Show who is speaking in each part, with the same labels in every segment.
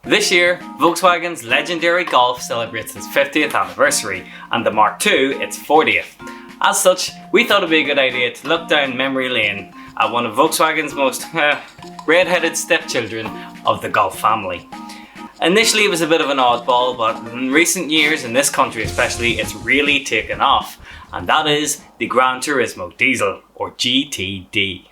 Speaker 1: This year, Volkswagen's legendary Golf celebrates its 50th anniversary and the Mark II its 40th. As such, we thought it'd be a good idea to look down memory lane at one of Volkswagen's most red-headed stepchildren of the Golf family. Initially it was a bit of an oddball, but in recent years, in this country especially, it's really taken off, and that is the Gran Turismo Diesel, or GTD.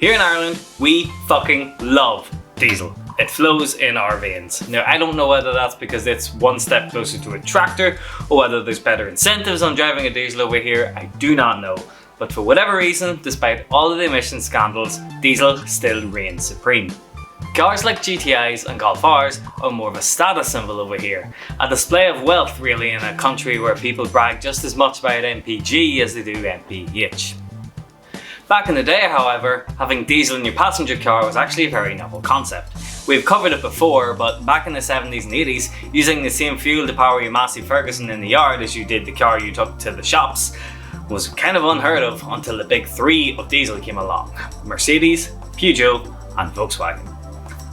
Speaker 1: Here in Ireland, we fucking love diesel. It flows in our veins. Now, I don't know whether that's because it's one step closer to a tractor or whether there's better incentives on driving a diesel over here. I do not know. But for whatever reason, despite all of the emission scandals, diesel still reigns supreme. Cars like GTIs and Golf Rs are more of a status symbol over here. A display of wealth really in a country where people brag just as much about MPG as they do MPH. Back in the day, however, having diesel in your passenger car was actually a very novel concept. We've covered it before, but back in the 70s and 80s, using the same fuel to power your Massey Ferguson in the yard as you did the car you took to the shops was kind of unheard of until the big three of diesel came along: Mercedes, Peugeot and Volkswagen.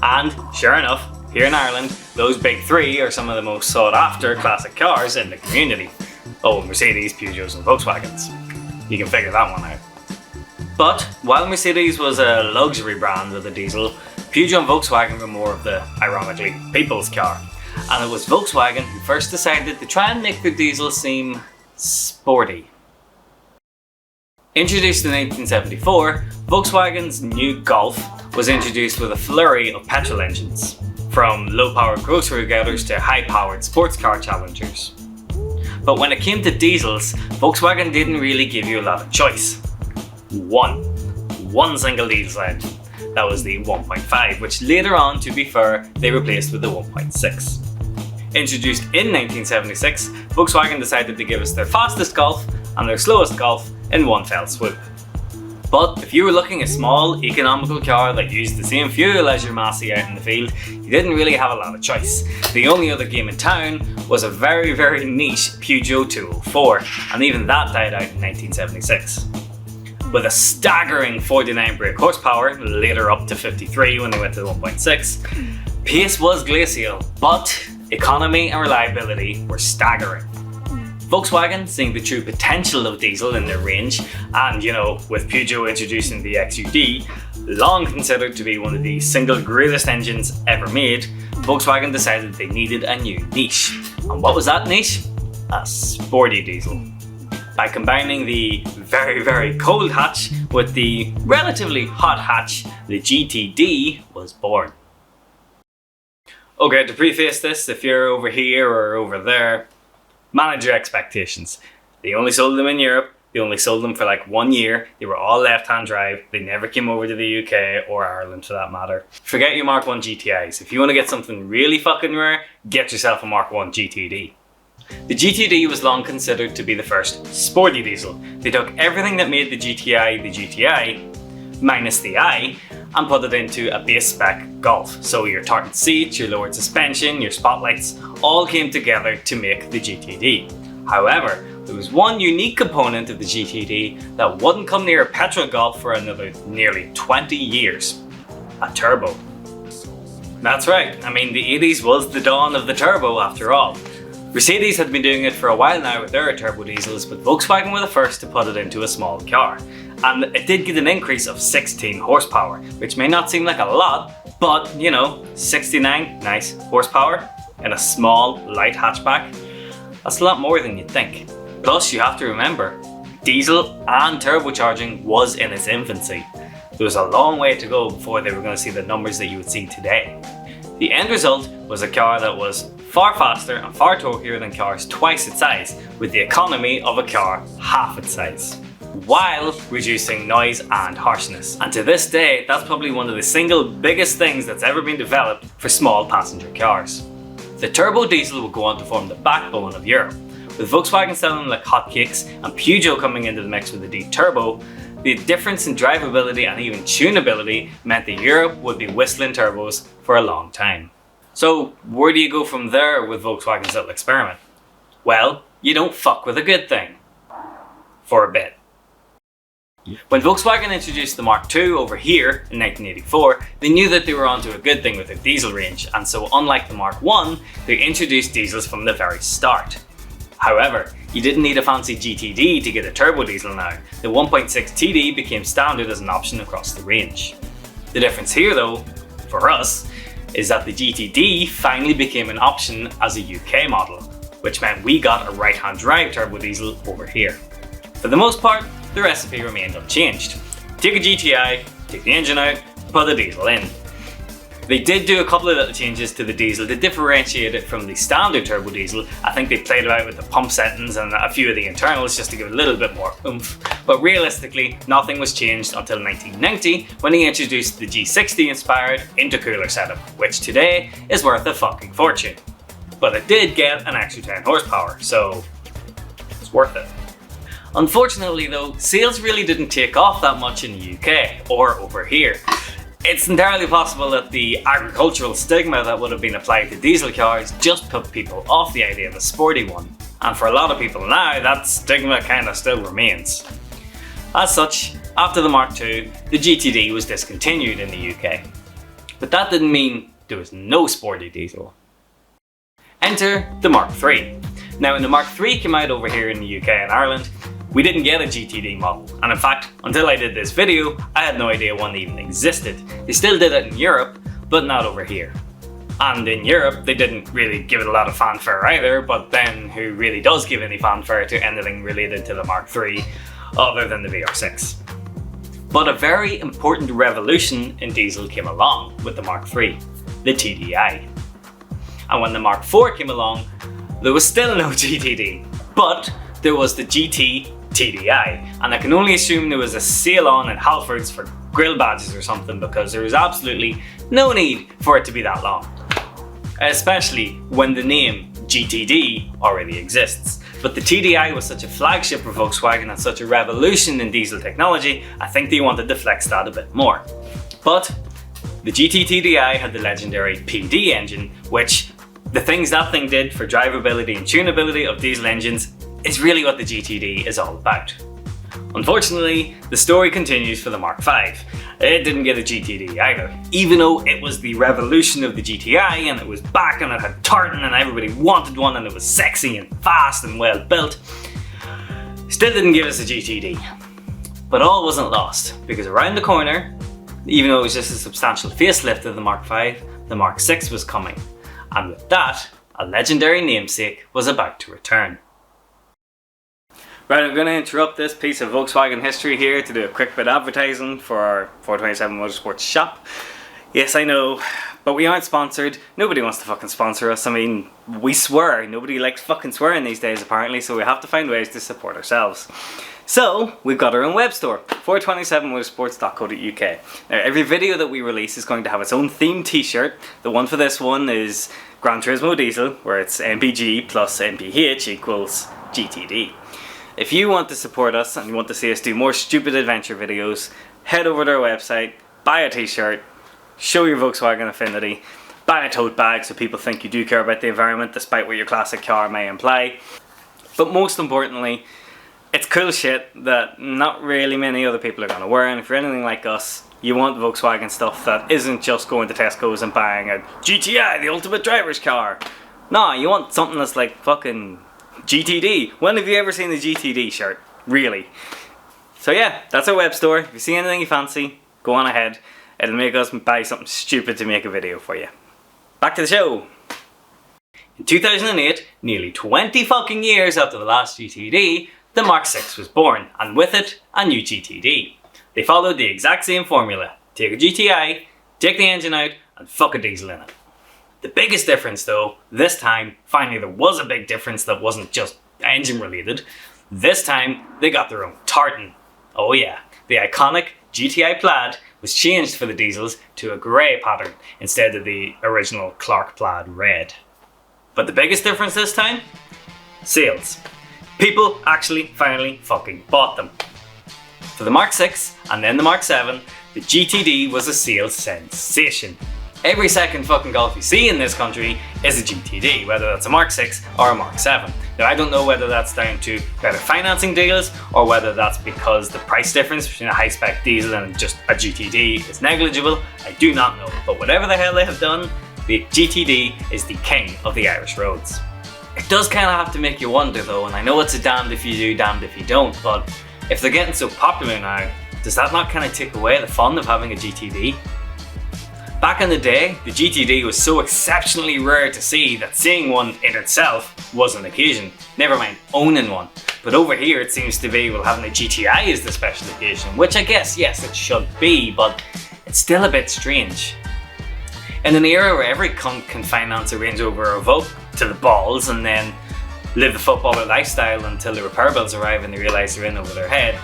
Speaker 1: And sure enough, here in Ireland, those big three are some of the most sought after classic cars in the community. Oh, Mercedes, Peugeots and Volkswagens. You can figure that one out. But while Mercedes was a luxury brand of the diesel, Peugeot and Volkswagen were more of the, ironically, people's car. And it was Volkswagen who first decided to try and make their diesel seem sporty. Introduced in 1974, Volkswagen's new Golf was introduced with a flurry of petrol engines, from low-powered grocery getters to high-powered sports car challengers. But when it came to diesels, Volkswagen didn't really give you a lot of choice. One single diesel engine. That was the 1.5, which later on, to be fair, they replaced with the 1.6. Introduced in 1976, Volkswagen decided to give us their fastest Golf and their slowest Golf in one fell swoop. But if you were looking at a small, economical car that used the same fuel as your Massey out in the field, you didn't really have a lot of choice. The only other game in town was a very niche Peugeot 204, and even that died out in 1976. With a staggering 49 brake horsepower, later up to 53 when they went to the 1.6, pace was glacial, but economy and reliability were staggering. Volkswagen, seeing the true potential of diesel in their range, and with Peugeot introducing the XUD, long considered to be one of the single greatest engines ever made, Volkswagen decided they needed a new niche. And what was that niche? A sporty diesel. By combining the very cold hatch with the relatively hot hatch, the GTD was born. Okay, to preface this, if you're over here or over there, manage your expectations. They only sold them in Europe, they only sold them for like 1 year, they were all left-hand drive, they never came over to the UK or Ireland for that matter. Forget your Mark I GTIs. If you want to get something really fucking rare, get yourself a Mark I GTD. The GTD was long considered to be the first sporty diesel. They took everything that made the GTI, minus the I, and put it into a base spec Golf. So your tartan seats, your lowered suspension, your spotlights, all came together to make the GTD. However, there was one unique component of the GTD that wouldn't come near a petrol Golf for another nearly 20 years. A turbo. That's right, I mean the 80s was the dawn of the turbo after all. Mercedes had been doing it for a while now with their turbo diesels, but Volkswagen were the first to put it into a small car. And it did get an increase of 16 horsepower, which may not seem like a lot, but 69 nice horsepower in a small, light hatchback, that's a lot more than you'd think. Plus, you have to remember, diesel and turbocharging was in its infancy. There was a long way to go before they were going to see the numbers that you would see today. The end result was a car that was far faster and far torquier than cars twice its size, with the economy of a car half its size, while reducing noise and harshness. And to this day, that's probably one of the single biggest things that's ever been developed for small passenger cars. The turbo diesel would go on to form the backbone of Europe. With Volkswagen selling like hotcakes and Peugeot coming into the mix with the D-Turbo, the difference in drivability and even tunability meant that Europe would be whistling turbos for a long time. So where do you go from there with Volkswagen's little experiment? Well, you don't fuck with a good thing. For a bit. When Volkswagen introduced the Mark II over here in 1984, they knew that they were onto a good thing with their diesel range, and so unlike the Mark I, they introduced diesels from the very start. However, you didn't need a fancy GTD to get a turbo diesel now. The 1.6 TD became standard as an option across the range. The difference here though, for us, is that the GTD finally became an option as a UK model, which meant we got a right-hand drive turbo diesel over here. For the most part, the recipe remained unchanged. Take a GTI, take the engine out, put the diesel in. They did do a couple of little changes to the diesel to differentiate it from the standard turbo diesel. I think they played about with the pump settings and a few of the internals just to give it a little bit more oomph. But realistically, nothing was changed until 1990 when he introduced the G60 inspired intercooler setup, which today is worth a fucking fortune. But it did get an extra 10 horsepower, so it's worth it. Unfortunately though, sales really didn't take off that much in the UK or over here. It's entirely possible that the agricultural stigma that would have been applied to diesel cars just put people off the idea of a sporty one. And for a lot of people now, that stigma kinda still remains. As such, after the Mark II, the GTD was discontinued in the UK. But that didn't mean there was no sporty diesel. Enter the Mark III. Now when the Mark III came out over here in the UK and Ireland, we didn't get a GTD model, and in fact, until I did this video, I had no idea one even existed. They still did it in Europe, but not over here. And in Europe, they didn't really give it a lot of fanfare either, but then who really does give any fanfare to anything related to the Mark III, other than the VR6? But a very important revolution in diesel came along with the Mark III, the TDI. And when the Mark IV came along, there was still no GTD, but there was the GT TDI, and I can only assume there was a sale on in Halfords for grill badges or something because there was absolutely no need for it to be that long. Especially when the name GTD already exists. But the TDI was such a flagship for Volkswagen and such a revolution in diesel technology, I think they wanted to flex that a bit more. But the GT TDI had the legendary PD engine, which the things that thing did for drivability and tunability of diesel engines is really what the GTD is all about. Unfortunately, the story continues for the Mark V. It didn't get a GTD either, even though it was the revolution of the GTI and it was back and it had tartan and everybody wanted one and it was sexy and fast and well built. Still didn't give us a GTD. But all wasn't lost, because around the corner, even though it was just a substantial facelift of the Mark V, the Mark VI was coming. And with that, a legendary namesake was about to return. Right, I'm going to interrupt this piece of Volkswagen history here to do a quick bit of advertising for our 427 Motorsports shop. Yes, I know, but we aren't sponsored. Nobody wants to fucking sponsor us. I mean, we swear. Nobody likes fucking swearing these days apparently, so we have to find ways to support ourselves. So, we've got our own web store, 427motorsports.co.uk. Now, every video that we release is going to have its own themed t-shirt. The one for this one is Gran Turismo Diesel, where it's MPG plus MPH equals GTD. If you want to support us and you want to see us do more stupid adventure videos, head over to our website, buy a t-shirt, show your Volkswagen affinity, buy a tote bag so people think you do care about the environment despite what your classic car may imply. But most importantly, it's cool shit that not really many other people are going to wear, and if you're anything like us, you want Volkswagen stuff that isn't just going to Tesco's and buying a GTI, the ultimate driver's car. No, you want something that's like fucking GTD. When have you ever seen a GTD shirt? Really? So yeah, that's our web store. If you see anything you fancy, go on ahead. It'll make us buy something stupid to make a video for you. Back to the show. In 2008, nearly 20 fucking years after the last GTD, the Mark VI was born, and with it, a new GTD. They followed the exact same formula. Take a GTI, take the engine out, and fuck a diesel in it. The biggest difference though, this time, finally there was a big difference that wasn't just engine related. This time, they got their own tartan. Oh yeah, the iconic GTI plaid was changed for the diesels to a grey pattern instead of the original Clark plaid red. But the biggest difference this time? Sales. People actually finally fucking bought them. For the Mark VI and then the Mark VII, the GTD was a sales sensation. Every second fucking Golf you see in this country is a GTD, whether that's a Mark VI or a Mark VII. Now, I don't know whether that's down to better financing deals or whether that's because the price difference between a high-spec diesel and just a GTD is negligible. I do not know, but whatever the hell they have done, the GTD is the king of the Irish roads. It does kind of have to make you wonder though, and I know it's a damned if you do, damned if you don't, but if they're getting so popular now, does that not kind of take away the fun of having a GTD? Back in the day, the GTD was so exceptionally rare to see that seeing one in itself was an occasion, never mind owning one. But over here it seems to be, well, having a GTI is the special occasion, which I guess, yes, it should be, but it's still a bit strange. In an era where every cunt can finance a Range Rover or Evoque to the balls and then live the footballer lifestyle until the repair bills arrive and they realise they're in over their head,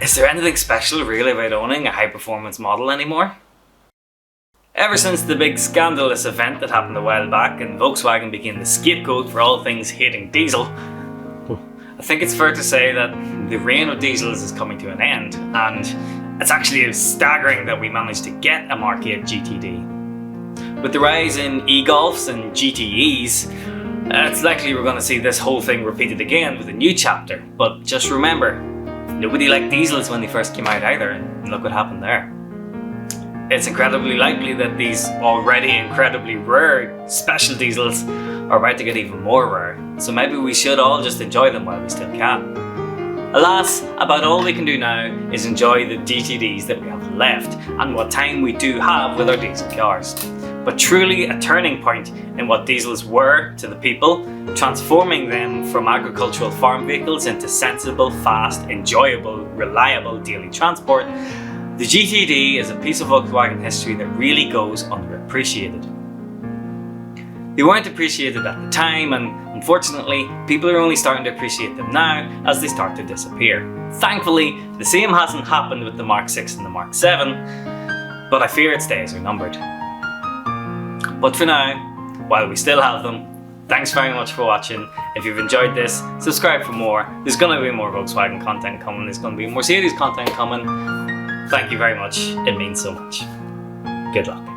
Speaker 1: is there anything special really about owning a high performance model anymore? Ever since the big scandalous event that happened a while back and Volkswagen became the scapegoat for all things hating diesel, I think it's fair to say that the reign of diesels is coming to an end, and it's actually staggering that we managed to get a Mark 8 GTD. With the rise in e-Golfs and GTEs, it's likely we're going to see this whole thing repeated again with a new chapter, but just remember, nobody liked diesels when they first came out either, and look what happened there. It's incredibly likely that these already incredibly rare special diesels are about to get even more rare, so maybe we should all just enjoy them while we still can. Alas, about all we can do now is enjoy the GTDs that we have left and what time we do have with our diesel cars. But truly a turning point in what diesels were to the people, transforming them from agricultural farm vehicles into sensible, fast, enjoyable, reliable daily transport, the GTD is a piece of Volkswagen history that really goes underappreciated. They weren't appreciated at the time, and unfortunately, people are only starting to appreciate them now as they start to disappear. Thankfully, the same hasn't happened with the Mark 6 and the Mark 7, but I fear its days are numbered. But for now, while we still have them, thanks very much for watching. If you've enjoyed this, subscribe for more. There's going to be more Volkswagen content coming, there's going to be more series content coming. Thank you very much, it means so much. Good luck.